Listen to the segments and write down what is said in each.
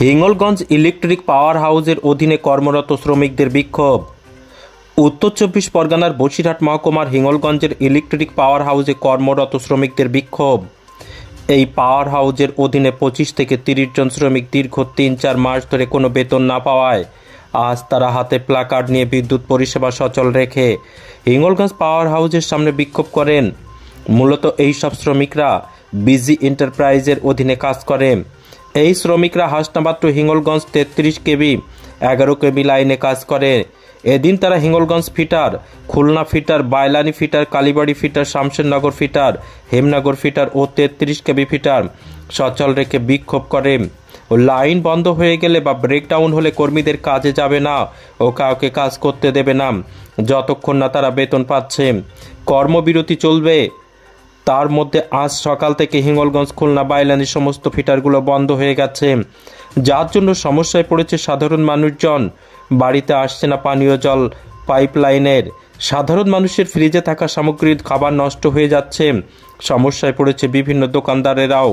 Hingalganj electric power হাউসের অধীনে কর্মরত শ্রমিকদের বিক্ষোভ। উত্তর চব্বিশ পরগনার বসিরহাট মহকুমার হিঙ্গলগঞ্জের ইলেকট্রিক পাওয়ার হাউসে কর্মরত শ্রমিকদের বিক্ষোভ। এই পাওয়ার হাউসের অধীনে 25 থেকে 30 জন শ্রমিক দীর্ঘ 3-4 মাস ধরে কোনো বেতন না পাওয়ায় আজ তারা হাতে প্ল্যাকার্ড নিয়ে বিদ্যুৎ পরিষেবা সচল রেখে হিঙ্গলগঞ্জ পাওয়ার হাউসের সামনে বিক্ষোভ করেন। মূলত এই সব শ্রমিকরা বিজি এন্টারপ্রাইজের অধীনে কাজ করে। এই শ্রমিকরা Hasnabad to Hingalganj 33 KV 11 KV লাইনে কাজ করে। এদিন তারা Hingalganj feeder, Khulna feeder, Bailani feeder, Kalibari feeder, Shamshernagar feeder, Hemnagar feeder ও 33 কেবি ফিটার সচল রেখে বিক্ষোভ করে। লাইন বন্ধ হয়ে গেলে বা ব্রেকডাউন হলে কর্মীদের কাজে যাবে না ও কাউকে কাজ করতে দেবে না যতক্ষণ না তারা বেতন পাচ্ছে। কর্মবিরতি চলবে। তার মধ্যে আজ সকাল থেকে হিঙ্গলগঞ্জ, খুলনা, বাইলানির সমস্ত ফিটারগুলো বন্ধ হয়ে গেছে, যার জন্য সমস্যায় পড়েছে সাধারণ মানুষজন। বাড়িতে আসছে না পানীয় জল পাইপলাইনের। সাধারণ মানুষের ফ্রিজে থাকা সামগ্রীর খাবার নষ্ট হয়ে যাচ্ছে। সমস্যায় পড়েছে বিভিন্ন দোকানদারেরাও।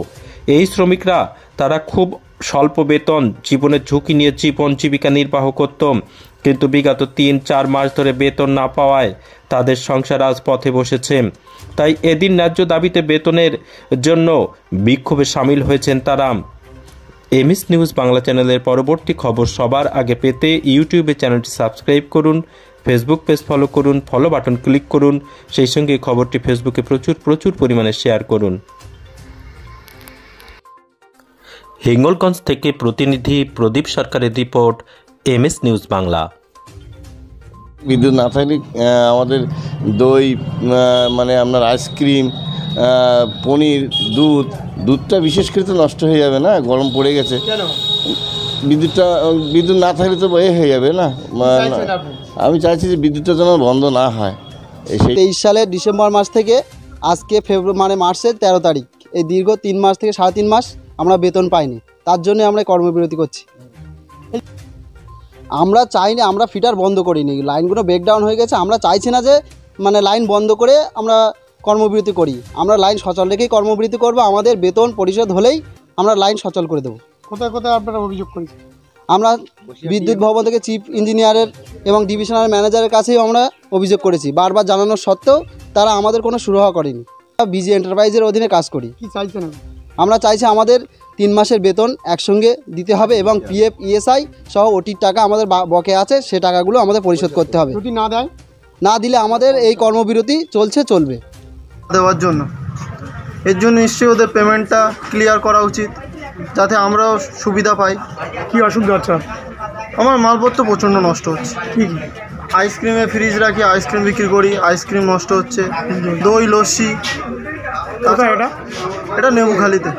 এই শ্রমিকরা তারা খুব স্বল্প বেতন, জীবনের ঝুঁকি নিয়ে জীবন জীবিকা নির্বাহ করত, কিন্তু বিগত 3-4 মাস ধরে বেতন না পাওয়ায় তাদের সংসার আজ পথে বসেছে। তাই এদিন ন্যায্য দাবিতে বেতনের জন্য বিক্ষোভে সামিল হয়েছেন তারা। এমএস নিউজ বাংলা চ্যানেলের পরবর্তী খবর সবার আগে পেতে ইউটিউবে চ্যানেলটি সাবস্ক্রাইব করুন, ফেসবুক পেজ ফলো করুন, ফলো বাটন ক্লিক করুন, সেই সঙ্গে খবরটি ফেসবুকে প্রচুর পরিমাণে শেয়ার করুন। হিঙ্গলগঞ্জ থেকে প্রতিনিধি প্রদীপ সরকারের রিপোর্ট, এমএস নিউজ বাংলা। বিদ্যুৎ না থাকলে আমাদের দই, মানে আপনার আইসক্রিম, পনির, দুধটা বিশেষ করে তো নষ্ট হয়ে যাবে না, গরম পড়ে গেছে। বিদ্যুৎ না থাকলে তো হয়ে যাবে না। আমি চাইছি যে বিদ্যুৎটা যেন বন্ধ না হয়। 23 সালের ডিসেম্বর মাস থেকে আজকে মার্চের 13 তারিখ, এই দীর্ঘ 3 মাস থেকে 3.5 মাস আমরা বেতন পাইনি। তার জন্য আমরা কর্মবিরতি করছি। আমরা চাই না, আমরা ফিটার বন্ধ করিনি, লাইনগুলো ব্রেকডাউন হয়ে গেছে। আমরা চাইছি না যে লাইন বন্ধ করে আমরা কর্মবিরতি করি। আমরা লাইন সচল রেখেই কর্মবিরতি করব। আমাদের বেতন পরিশোধ হলেই আমরা লাইন সচল করে দেবো। কোথায় কোথায় আপনারা অভিযোগ করেছেন? আমরা বিদ্যুৎ ভবন থেকে চিফ ইঞ্জিনিয়ারের এবং ডিভিশনাল ম্যানেজারের কাছেও আমরা অভিযোগ করেছি। বারবার জানানোর সত্ত্বেও তারা আমাদের কোনো সুরাহা করেনি। বিজি এন্টারপ্রাইজের অধীনে কাজ করি। কি চাইছেন? আমরা চাইছি আমাদের 3 মাসের বেতন একসঙ্গে দিতে হবে এবং পিএফ, ইএসআই সহ ওটির টাকা আমাদের বকে আছে, সে টাকাগুলো আমাদের পরিশোধ করতে হবে। যদি না দিলে আমাদের এই কর্মবিরতি চলবে দেওয়ার জন্য। এর জন্য নিশ্চয়ই ওদের পেমেন্টটা ক্লিয়ার করা উচিত, যাতে আমরাও সুবিধা পাই। কি অসুবিধা হচ্ছে? আমার মালপত্র প্রচণ্ড নষ্ট হচ্ছে। ঠিক, আইসক্রিমে ফ্রিজ রাখি, আইসক্রিম বিক্রি করি, আইসক্রিম নষ্ট হচ্ছে। দই, লস্যি। কোথায় এটা? এটা নেবুখালিতে।